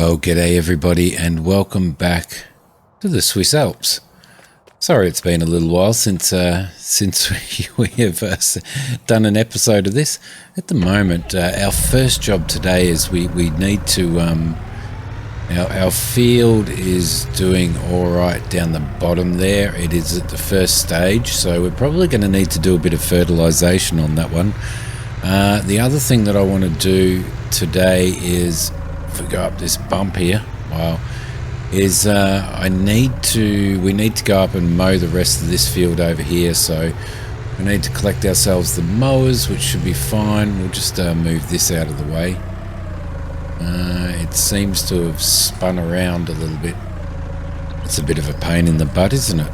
Well, g'day everybody and welcome back to the Swiss Alps. Sorry it's been a little while since we have done an episode of this. At the moment, our first job today is we need to, our field is doing alright down the bottom there. It is at the first stage, so we're probably going to need to do a bit of fertilisation on that one. The other thing that I want to do today is, if we go up this bump here, wow, is we need to go up and mow the rest of this field over here. So we need to collect ourselves the mowers, which should be fine. We'll just move this out of the way. It seems to have spun around a little bit. It's a bit of a pain in the butt, isn't it?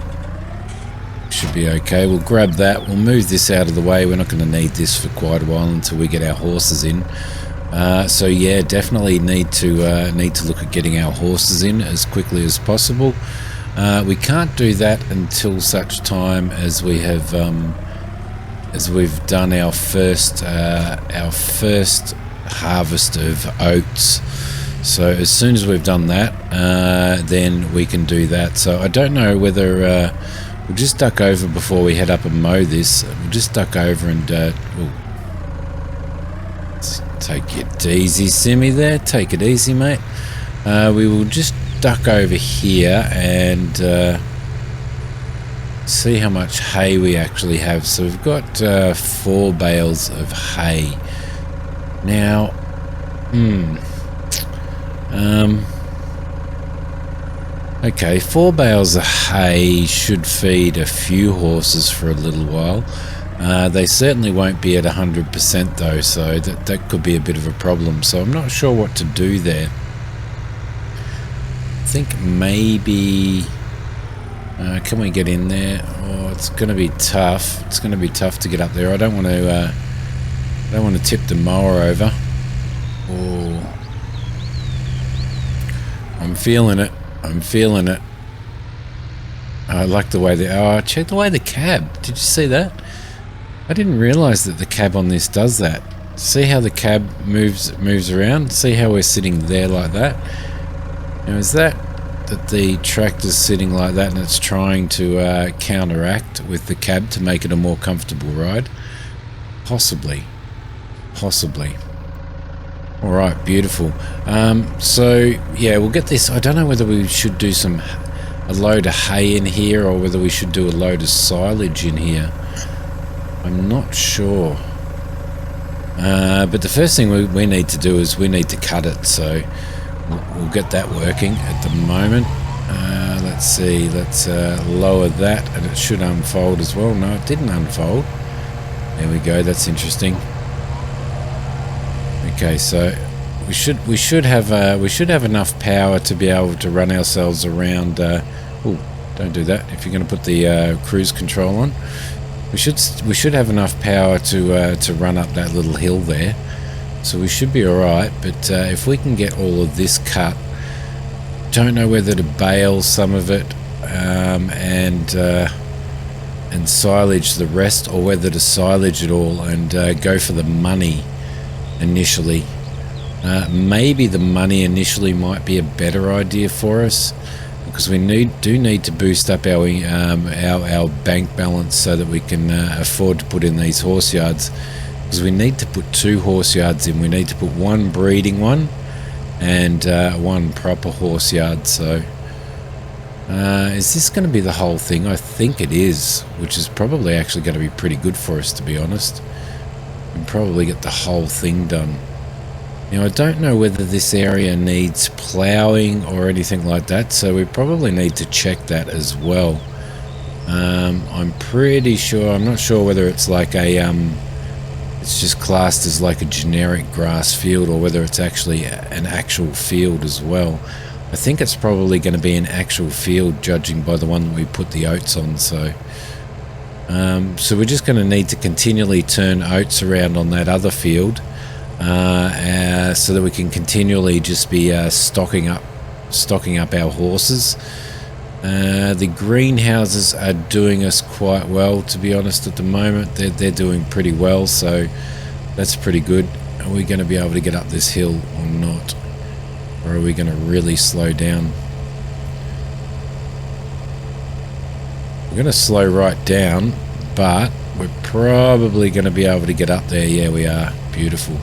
Should be okay. We'll grab that. We'll move this out of the way. We're not going to need this for quite a while until we get our horses in. So yeah, definitely need to look at getting our horses in as quickly as possible. We can't do that until such time as we have as we've done our first harvest of oats. So as soon as we've done that, then we can do that. So I don't know whether we'll just duck over before we head up and mow this. We'll just duck over and take it easy, Simmy there. Take it easy, mate. We will just duck over here and see how much hay we actually have. So we've got 4 bales of hay. Now, okay, 4 bales of hay should feed a few horses for a little while. They certainly won't be at 100% though, so that could be a bit of a problem. So I'm not sure what to do there. I think maybe can we get in there? Oh, it's going to be tough. It's going to be tough to get up there. I don't want to tip the mower over. Oh, I'm feeling it. I'm feeling it. I like the way check the way the cab. Did you see that? I didn't realise that the cab on this does that. See how the cab moves around? See how we're sitting there like that? Now is that the tractor's sitting like that and it's trying to counteract with the cab to make it a more comfortable ride? Possibly. Possibly. Alright, beautiful. So yeah, we'll get this. I don't know whether we should do a load of hay in here or whether we should do a load of silage in here. I'm not sure. But the first thing we need to do is we need to cut it, so we'll get that working at the moment. Let's see, let's lower that and it should unfold as well. No, it didn't unfold. There we go, that's interesting. Okay, so we should have enough power to be able to run ourselves around. Oh, don't do that. If you're going to put the cruise control on, we should have enough power to run up that little hill there. So we should be all right. But if we can get all of this cut, don't know whether to bale some of it and silage the rest, or whether to silage it all and go for the money initially. Maybe the money initially might be a better idea for us, because we do need to boost up our bank balance so that we can afford to put in these horse yards, because we need to put 2 horse yards in. We need to put 1 breeding one and 1 proper horse yard. So is this going to be the whole thing? I think it is, which is probably actually going to be pretty good for us, to be honest. And probably get the whole thing done. Now I don't know whether this area needs ploughing or anything like that, so we probably need to check that as well. I'm pretty sure, I'm not sure whether it's like it's just classed as like a generic grass field, or whether it's actually an actual field as well. I think it's probably going to be an actual field, judging by the one that we put the oats on. So we're just going to need to continually turn oats around on that other field, so that we can continually just be stocking up our horses. The greenhouses are doing us quite well, to be honest. At the moment they're doing pretty well, so that's pretty good. Are we going to be able to get up this hill or not? Or are are we going to really slow down? We're going to slow right down, but we're probably going to be able to get up there. Yeah, we are. Beautiful.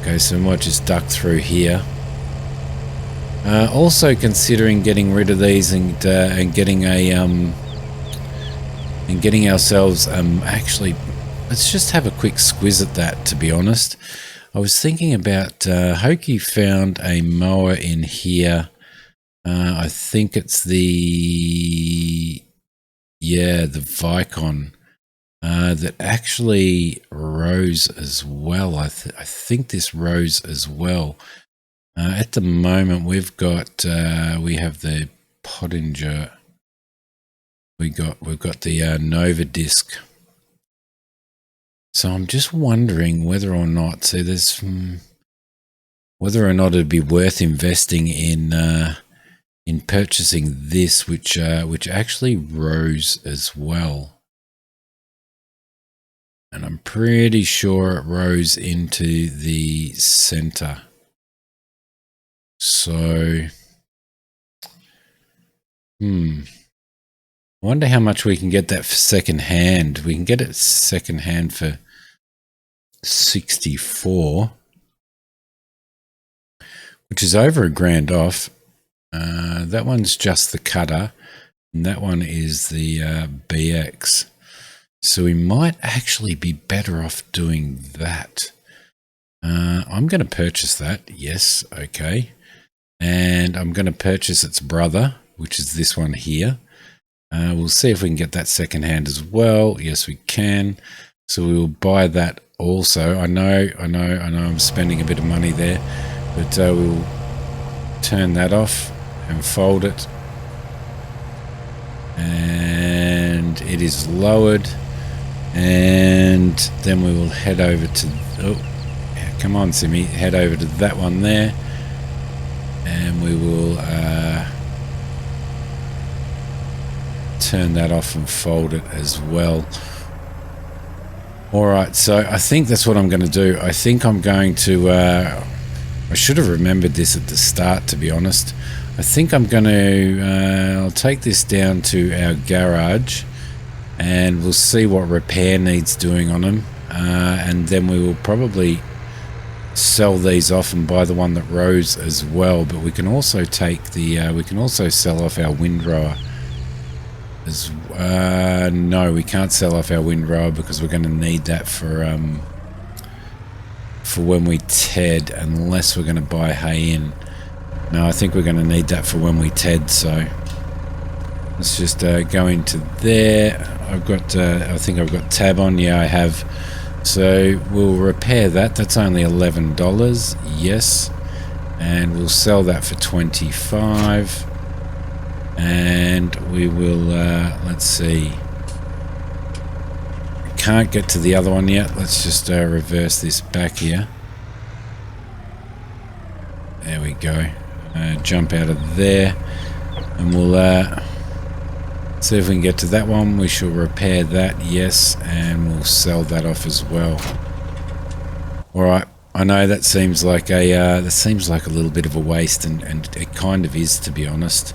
Okay, so we might just duck through here. Also considering getting rid of these and getting a and getting ourselves actually, let's just have a quick squiz at that. To be honest, I was thinking about Hoki found a mower in here. I think it's the Vicon that actually rose as well. I think this rose as well. At the moment, we've got we have the Pottinger. We've got the Nova disc. So I'm just wondering whether or not whether or not it'd be worth investing in purchasing this, which actually rose as well. And I'm pretty sure it rose into the center. So, I wonder how much we can get that for second hand. We can get it second hand for 64, which is over $1,000 off. That one's just the cutter, and that one is the BX. So we might actually be better off doing that. I'm going to purchase that. Yes, okay. And I'm going to purchase its brother, which is this one here. We'll see if we can get that second hand as well. Yes, we can. So we will buy that also. I know I'm spending a bit of money there, but we'll turn that off and fold it. And it is lowered. And then we will head over to, come on, Simi, head over to that one there. And we will turn that off and fold it as well. Alright, so I think that's what I'm going to do. I think I'm going to, I should have remembered this at the start, to be honest. I think I'm going to, I'll take this down to our garage and we'll see what repair needs doing on them. And then we will probably sell these off and buy the one that rose as well. But we can also take the, we can also sell off our windrower. No, we can't sell off our windrower because we're going to need that for when we TED, unless we're going to buy hay in. No, I think we're going to need that for when we TED, so let's just go into there. I've got, I think I've got tab on. Yeah, I have. So we'll repair that. That's only $11. Yes. And we'll sell that for $25. And we will, let's see. Can't get to the other one yet. Let's just reverse this back here. There we go. Jump out of there. And we'll see if we can get to that one. We shall repair that, yes, and we'll sell that off as well. Alright, I know that seems like a little bit of a waste, and it kind of is, to be honest.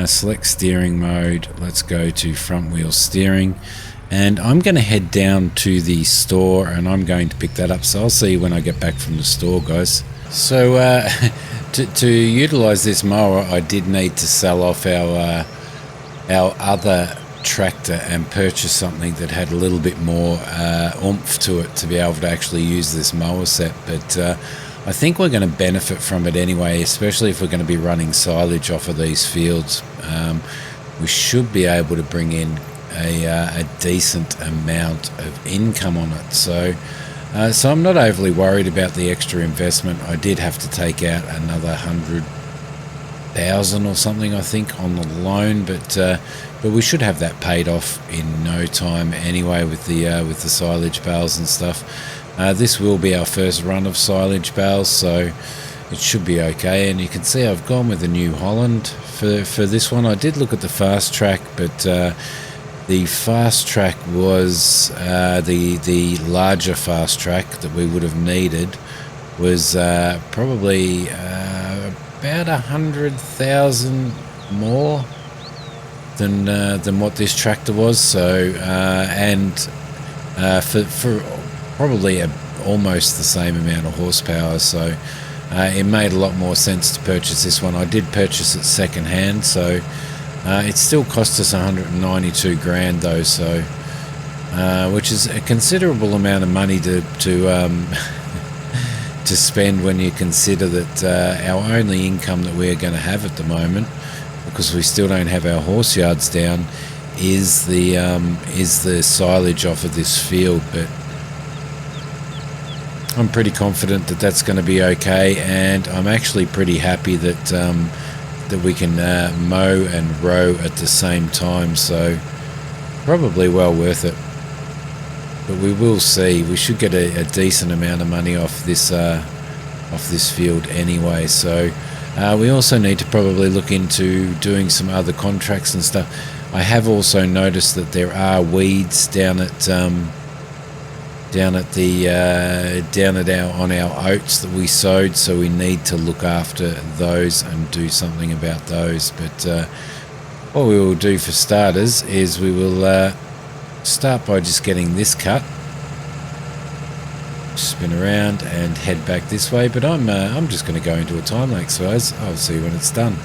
Select steering mode. Let's go to front wheel steering. And I'm going to head down to the store and I'm going to pick that up. So I'll see you when I get back from the store, guys. So to utilize this mower, I did need to sell off our other tractor and purchase something that had a little bit more oomph to it to be able to actually use this mower set. But I think we're going to benefit from it anyway, especially if we're going to be running silage off of these fields. We should be able to bring in a decent amount of income on it. So I'm not overly worried about the extra investment. I did have to take out another 100,000 or something, I think, on the loan, but we should have that paid off in no time anyway with the silage bales and stuff. This will be our first run of silage bales, so it should be okay. And you can see I've gone with the New Holland for this one. I did look at the fast track, but the fast track was the larger fast track that we would have needed was probably about 100,000 more than what this tractor was. So for probably almost the same amount of horsepower. So it made a lot more sense to purchase this one. I did purchase it second hand, so it still cost us 192 grand though. So which is a considerable amount of money to to spend when you consider that our only income that we're going to have at the moment, because we still don't have our horse yards down, is the silage off of this field. But I'm pretty confident that that's going to be okay, and I'm actually pretty happy that that we can mow and row at the same time. So probably well worth it. But we will see. We should get a decent amount of money off this field anyway. So we also need to probably look into doing some other contracts and stuff. I have also noticed that there are weeds down at on our oats that we sowed, so we need to look after those and do something about those. But what we will do for starters is we will start by just getting this cut, spin around and head back this way. But I'm just going to go into a time lapse, guys. I'll see you when it's done.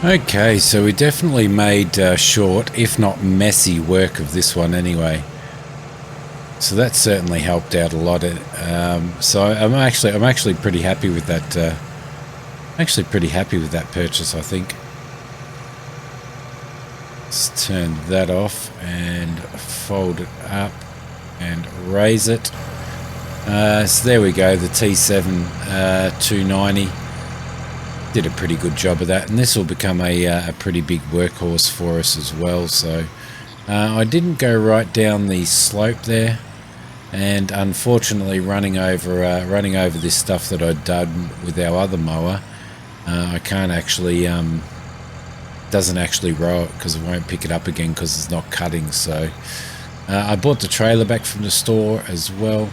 Okay, so we definitely made short, if not messy, work of this one anyway. So that certainly helped out a lot. So I'm actually pretty happy with that. Actually, pretty happy with that purchase, I think. Let's turn that off and fold it up and raise it. So there we go. The T7 290. Did a pretty good job of that, and this will become a pretty big workhorse for us as well. So I didn't go right down the slope there, and unfortunately running over this stuff that I'd done with our other mower, I can't actually doesn't actually row it because it won't pick it up again because it's not cutting. So I bought the trailer back from the store as well,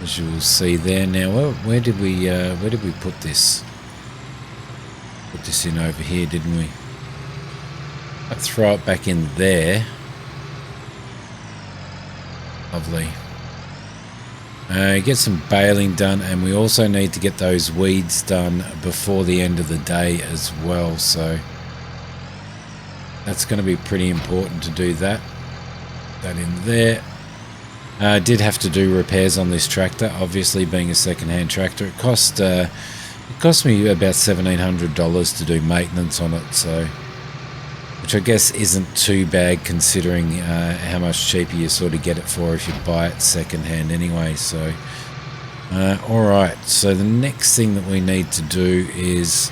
as you will see there. Now where did we put this? Put this in over here, didn't we? Let's throw it back in there. Lovely. Get some baling done, and we also need to get those weeds done before the end of the day as well. So that's going to be pretty important to do that. That in there. Did have to do repairs on this tractor, obviously being a second-hand tractor. It cost me about $1,700 to do maintenance on it, so which I guess isn't too bad considering how much cheaper you sort of get it for if you buy it second-hand anyway. So alright, so the next thing that we need to do is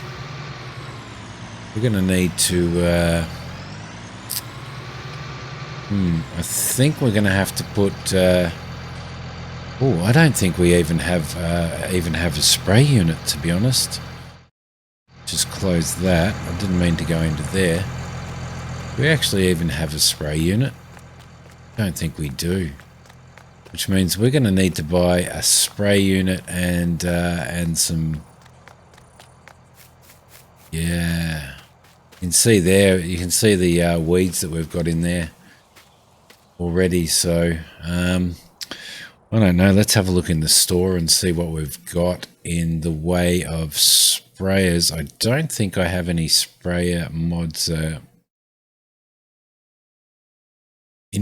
we're going to need to I think we're going to have to put I don't think we even have a spray unit, to be honest. Just close that. I didn't mean to go into there. Do we actually even have a spray unit? I don't think we do. Which means we're going to need to buy a spray unit and some. Yeah, you can see there. You can see the weeds that we've got in there already. So. I don't know. Let's have a look in the store and see what we've got in the way of sprayers. I don't think I have any sprayer mods in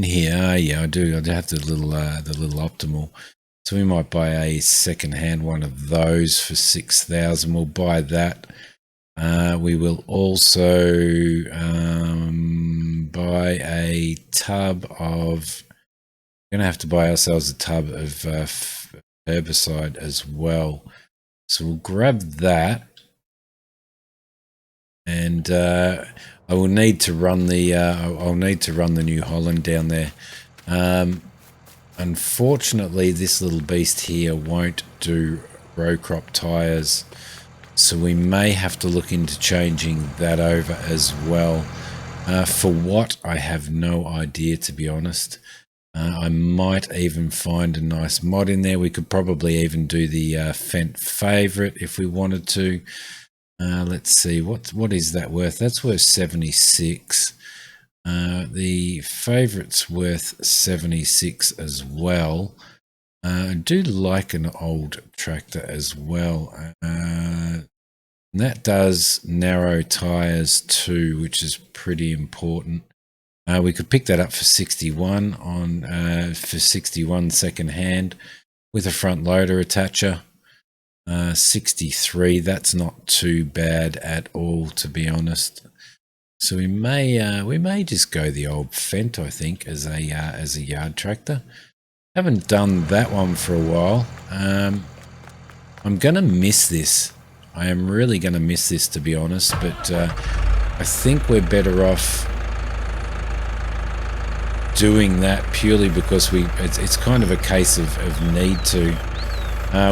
here. Yeah, I do. I do have the little optimal. So we might buy a second-hand one of those for 6,000. We'll buy that. We will also buy a tub of. We're going to have to buy ourselves a tub of herbicide as well. So we'll grab that, and I will need to run the. I'll need to run the New Holland down there. Unfortunately, this little beast here won't do row crop tires, so we may have to look into changing that over as well. For what, I have no idea, to be honest. I might even find a nice mod in there. We could probably even do the Fendt favorite if we wanted to. Let's see, what is that worth? That's worth 76. The favorite's worth 76 as well. I do like an old tractor as well. And that does narrow tires too, which is pretty important. We could pick that up for 61 on for 61 second hand with a front loader attacher. 63. That's not too bad at all, to be honest. So we may just go the old Fendt, I think, as a yard tractor. Haven't done that one for a while. I'm gonna miss this. I am really gonna miss this, to be honest. But I think we're better off doing that purely because it's kind of a case of need to.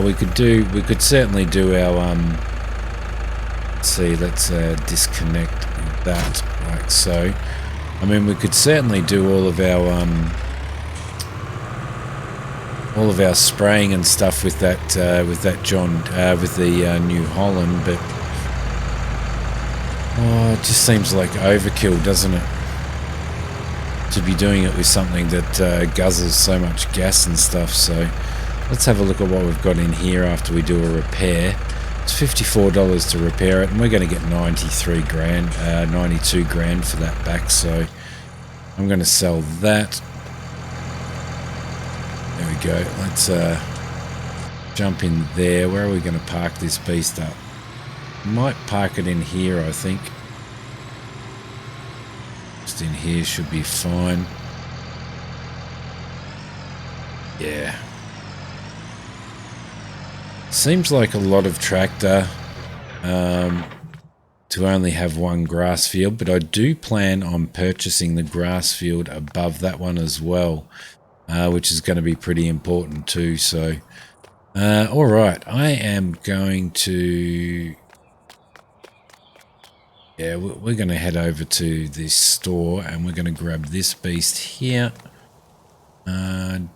We could certainly do our let's see, let's disconnect that like so. I mean, we could certainly do all of our spraying and stuff with that with the New Holland, but it just seems like overkill, doesn't it? To be doing it with something that guzzles so much gas and stuff. So let's have a look at what we've got in here after we do a repair. It's $54 to repair it, and we're going to get 92 grand for that back. So I'm going to sell that. There we go. Let's jump in there. Where are we going to park this beast up? Might park it in here, I think. Just in here should be fine. Yeah. Seems like a lot of tractor to only have one grass field, but I do plan on purchasing the grass field above that one as well, which is going to be pretty important too. So, all right, I am going to... Yeah, we're going to head over to this store and we're going to grab this beast here.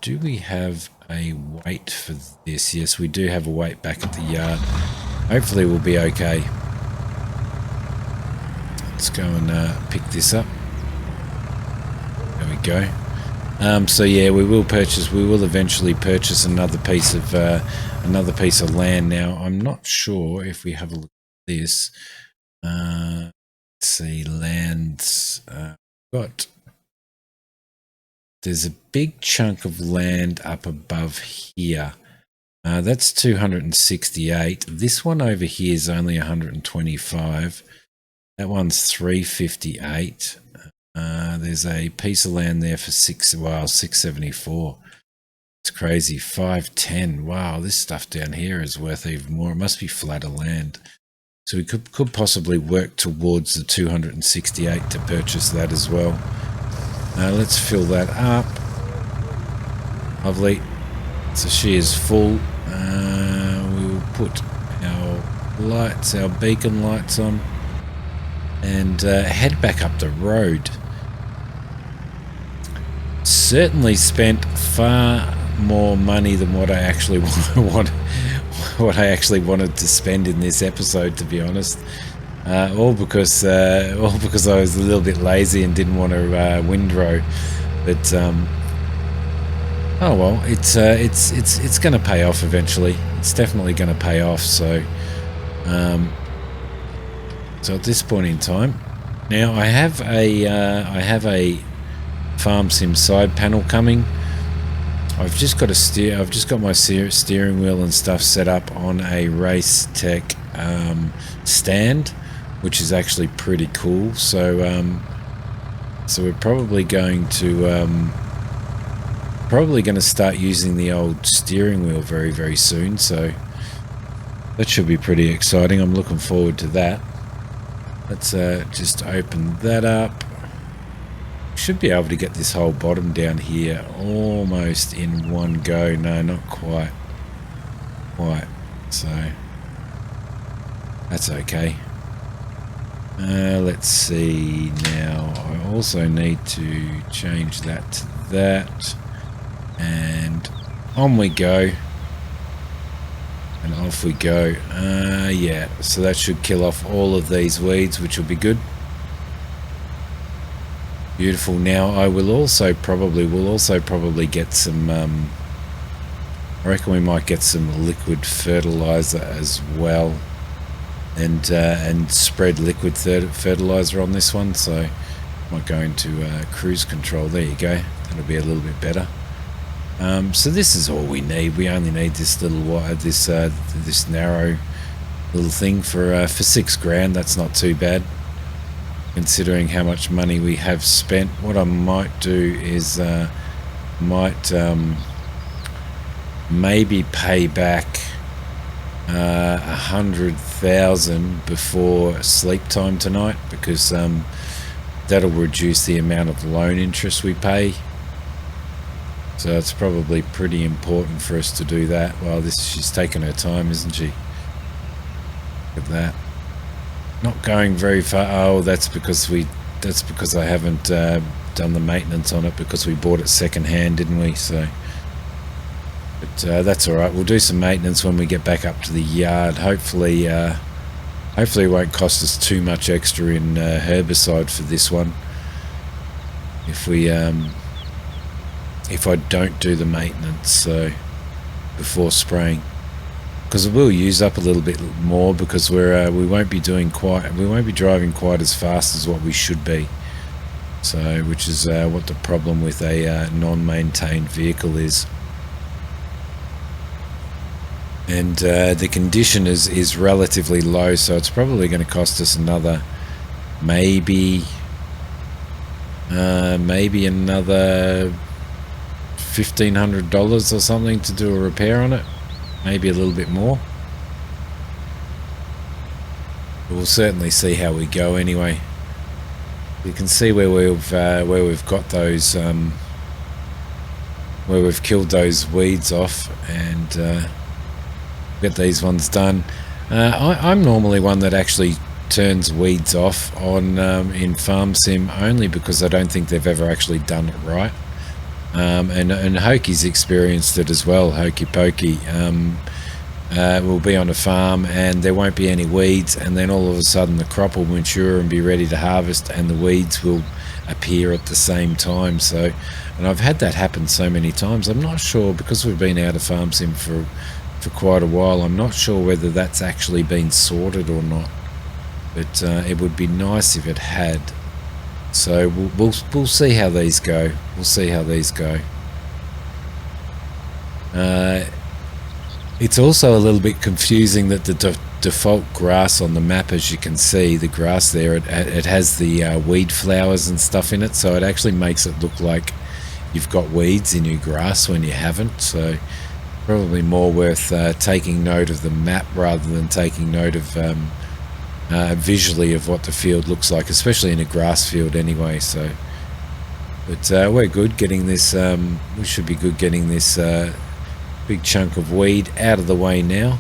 Do we have a weight for this? Yes, we do have a weight back at the yard. Hopefully we'll be okay. Let's go and pick this up. There we go. So yeah, we will eventually purchase another piece of land. Now, I'm not sure if we have a look at this. Let's see, lands. There's a big chunk of land up above here. That's 268. This one over here is only 125. That one's 358. There's a piece of land there for 674. It's crazy. 510. Wow, this stuff down here is worth even more. It must be flatter land. So we could possibly work towards the 268 to purchase that as well. Let's fill that up. Lovely. So she is full. We will put our lights, our beacon lights on, and head back up the road. Certainly spent far more money than what I actually wanted to spend in this episode, to be honest. All because I was a little bit lazy and didn't want to windrow. But Oh well, it's going to pay off eventually. It's definitely going to pay off. So, so at this point in time, now I have a farm sim side panel coming. I've just got my steering wheel and stuff set up on a Race Tech stand, which is actually pretty cool. So so we're probably going to start using the old steering wheel very soon. So that should be pretty exciting. I'm looking forward to that. Let's just open that up. Should be able to get this whole bottom down here almost in one go. No, not quite. So that's okay. Let's see now. I also need to change that to that, and on we go, and off we go. Yeah, so that should kill off all of these weeds, which will be good. Beautiful. Now I will also probably get some I reckon we might get some liquid fertilizer as well, and spread liquid fertilizer on this one. So I might go into cruise control. There you go. That'll be a little bit better. So this is all we need. We only need this little this narrow little thing for $6 grand. That's not too bad, considering how much money we have spent. What I might do is maybe pay back 100,000 before sleep time tonight, because that'll reduce the amount of loan interest we pay. So it's probably pretty important for us to do that. Well, she's taking her time, isn't she? Look at that. Not going very far. Oh, that's because I haven't done the maintenance on it, because we bought it second hand, didn't we? So, but that's all right. We'll do some maintenance when we get back up to the yard. Hopefully it won't cost us too much extra in herbicide for this one. If I don't do the maintenance before spraying, because it will use up a little bit more, because we won't be driving quite as fast as what we should be. So, which is what the problem with a non-maintained vehicle is. And the condition is relatively low, so it's probably going to cost us another maybe another $1,500 or something to do a repair on it. Maybe a little bit more. We'll certainly see how we go anyway. You can see where we've got those where we've killed those weeds off, and get these ones done. I'm normally one that actually turns weeds off on in Farm Sim, only because I don't think they've ever actually done it right. And Hokey's experienced it as well. Hokey Pokey will be on a farm and there won't be any weeds, and then all of a sudden the crop will mature and be ready to harvest, and the weeds will appear at the same time. So, and I've had that happen so many times. I'm not sure, because we've been out of Farm Sim for quite a while, I'm not sure whether that's actually been sorted or not, but it would be nice if it had. So we'll see how these go. We'll see how these go. It's also a little bit confusing that the default grass on the map, as you can see, the grass there, it has the weed flowers and stuff in it, so it actually makes it look like you've got weeds in your grass when you haven't. So probably more worth taking note of the map rather than taking note of visually of what the field looks like, especially in a grass field anyway. So, but we're good getting this. We should be good getting this big chunk of weed out of the way now.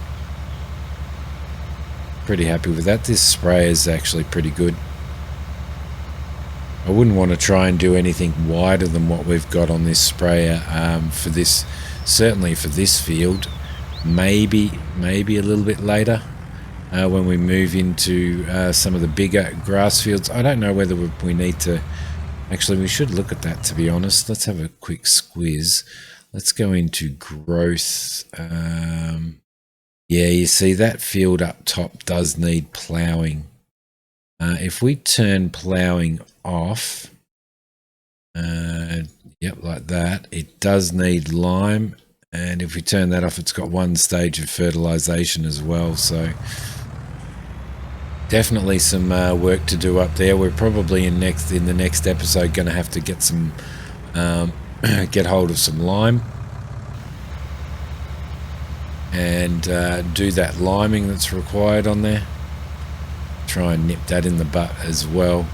Pretty happy with that. This spray is actually pretty good. I wouldn't want to try and do anything wider than what we've got on this sprayer for this. Certainly for this field. Maybe a little bit later. When we move into some of the bigger grass fields. I don't know whether we need to... Actually, we should look at that, to be honest. Let's have a quick squiz. let's go into growth. Yeah, you see that field up top does need ploughing. If we turn ploughing off, yep, like that, it does need lime. And if we turn that off, it's got one stage of fertilization as well. So definitely some work to do up there. We're probably in the next episode going to have to get some get hold of some lime and do that liming that's required on there. Try and nip that in the butt as well.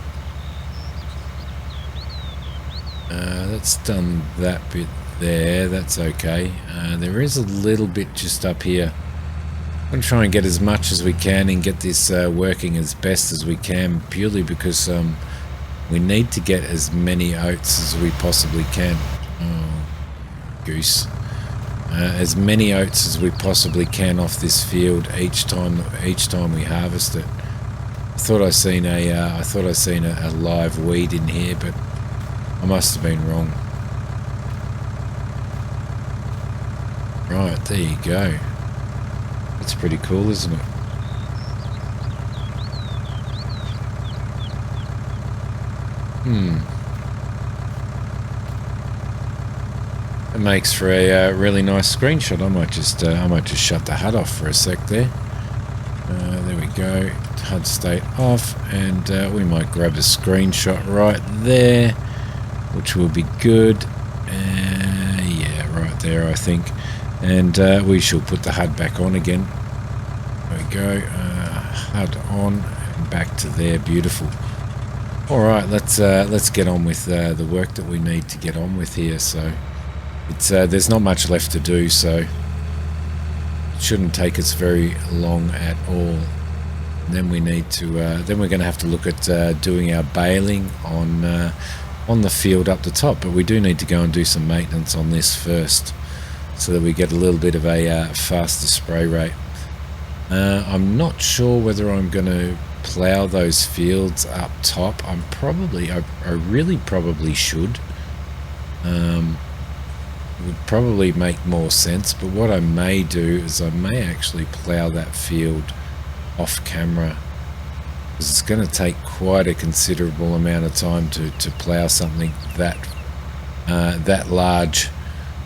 That's done that bit there. That's okay. There is a little bit just up here. I'm going to try and get as much as we can and get this working as best as we can, purely because we need to get as many oats as we possibly can. Oh, goose. As many oats as we possibly can off this field each time we harvest it. I thought I seen a live weed in here, but I must have been wrong. Right, there you go. That's pretty cool, isn't it? It makes for a really nice screenshot. I might just shut the HUD off for a sec there. There we go. HUD state off, and we might grab a screenshot right there, which will be good. Yeah, right there, I think. And we shall put the HUD back on again. There we go. HUD on and back to there. Beautiful. All right, let's get on with the work that we need to get on with here. So it's there's not much left to do, so it shouldn't take us very long at all. And then we need to then we're going to have to look at doing our baling on the field up the top, but we do need to go and do some maintenance on this first, so that we get a little bit of a faster spray rate. I'm not sure whether I'm going to plough those fields up top. I really probably should. It would probably make more sense, but what I may do is I may actually plough that field off camera, because it's going to take quite a considerable amount of time to plough something that large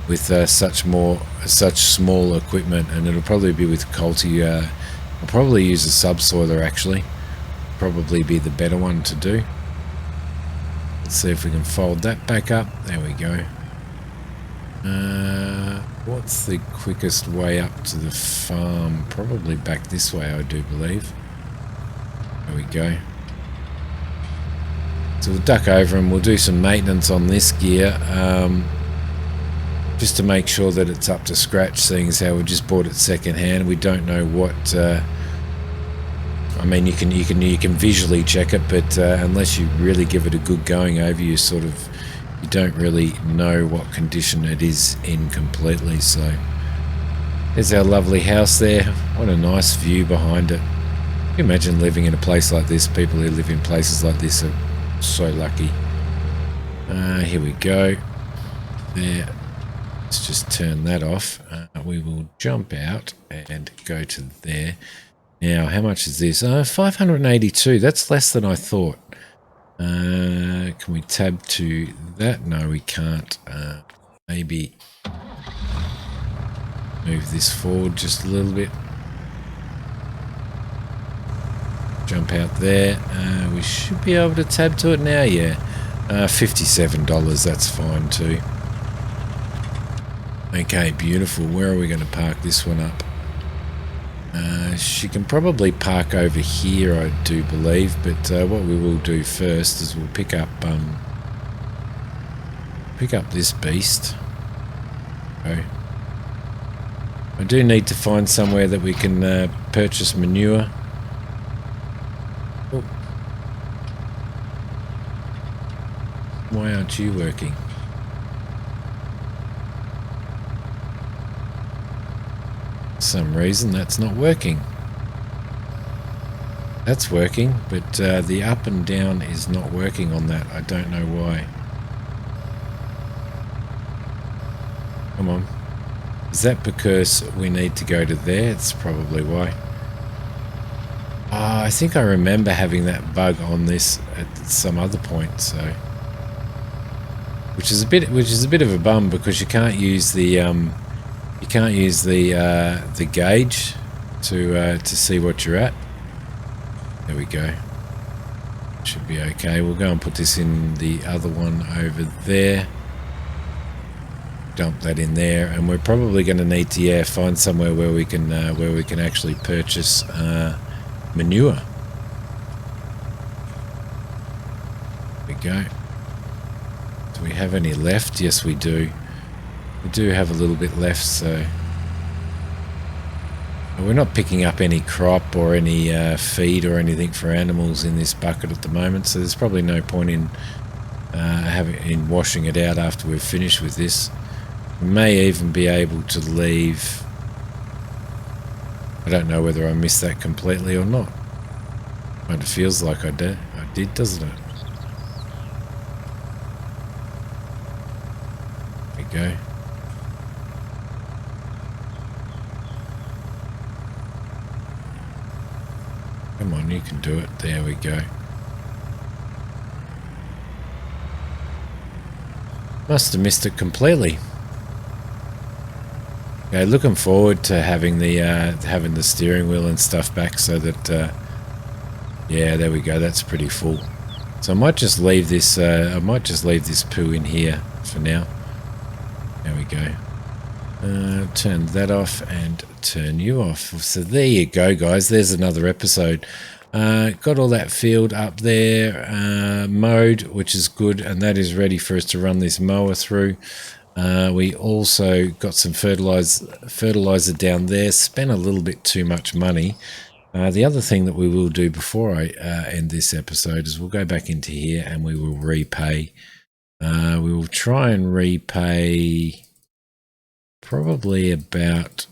with such small equipment, and it'll probably be with Colty. I'll probably use a subsoiler, actually. Probably be the better one to do. Let's see if we can fold that back up. There we go. What's the quickest way up to the farm? Probably back this way, I do believe. There we go. So we'll duck over and we'll do some maintenance on this gear, just to make sure that it's up to scratch, seeing as how we just bought it second hand. We don't know what I mean, you can visually check it, but unless you really give it a good going over, you don't really know what condition it is in completely. So there's our lovely house there. What a nice view behind it. Can you imagine living in a place like this? People who live in places like this are so lucky. Here we go. There. Let's just turn that off. We will jump out and go to there. Now, how much is this? 582. That's less than I thought. Can we tab to that? No, we can't. Maybe move this forward just a little bit. Jump out there. We should be able to tab to it now. Yeah, $57. That's fine too. Okay, beautiful. Where are we going to park this one up? She can probably park over here, I do believe, but what we will do first is we'll pick up this beast. Okay. I do need to find somewhere that we can purchase manure. Oh. Why aren't you working? For some reason that's not working. That's working, but the up and down is not working on that. I don't know why. Come on. Is that because we need to go to there? It's probably why. I think I remember having that bug on this at some other point, so which is a bit of a bum because you can't use the gauge to see what you're at. There we go. Should be okay. We'll go and put this in the other one over there. Dump that in there, and we're probably going to need to find somewhere where we can actually purchase manure. There we go. Do we have any left? Yes, we do. We do have a little bit left, so we're not picking up any crop or any feed or anything for animals in this bucket at the moment, so there's probably no point in washing it out after we've finished with this. We may even be able to leave. I don't know whether I missed that completely or not. Kind of feels like I did, doesn't it? There we go. Come on, you can do it. There we go. Must have missed it completely. Okay, looking forward to having the steering wheel and stuff back, so that yeah, there we go. That's pretty full. So I might just leave this. Poo in here for now. There we go. Turn that off and turn you off. So there you go, guys. There's another episode. Got all that field up there mowed, which is good, and that is ready for us to run this mower through. We also got some fertilizer down there. Spent a little bit too much money. The other thing that we will do before I end this episode is we'll go back into here and we will repay. We will try and repay probably about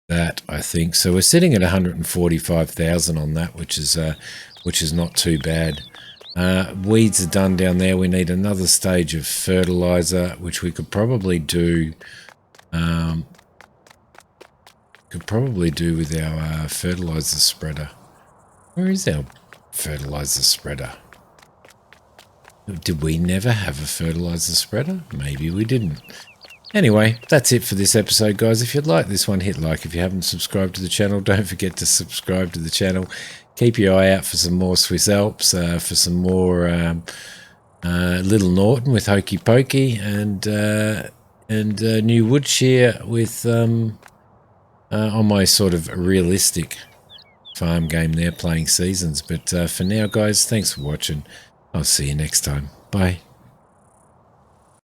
that, I think. So we're sitting at 145,000 on that, which is not too bad. Weeds are done down there. We need another stage of fertilizer, which we could probably do. With our fertilizer spreader. Where is our fertilizer spreader? Did we never have a fertilizer spreader? Maybe we didn't. Anyway, that's it for this episode, guys. If you'd like this one, hit like. If you haven't subscribed to the channel, don't forget to subscribe to the channel. Keep your eye out for some more Swiss Alps, for some more Little Norton with Hokey Pokey, and new wood shear with on my sort of realistic farm game there, playing seasons. But for now, guys, thanks for watching. I'll see you next time. Bye.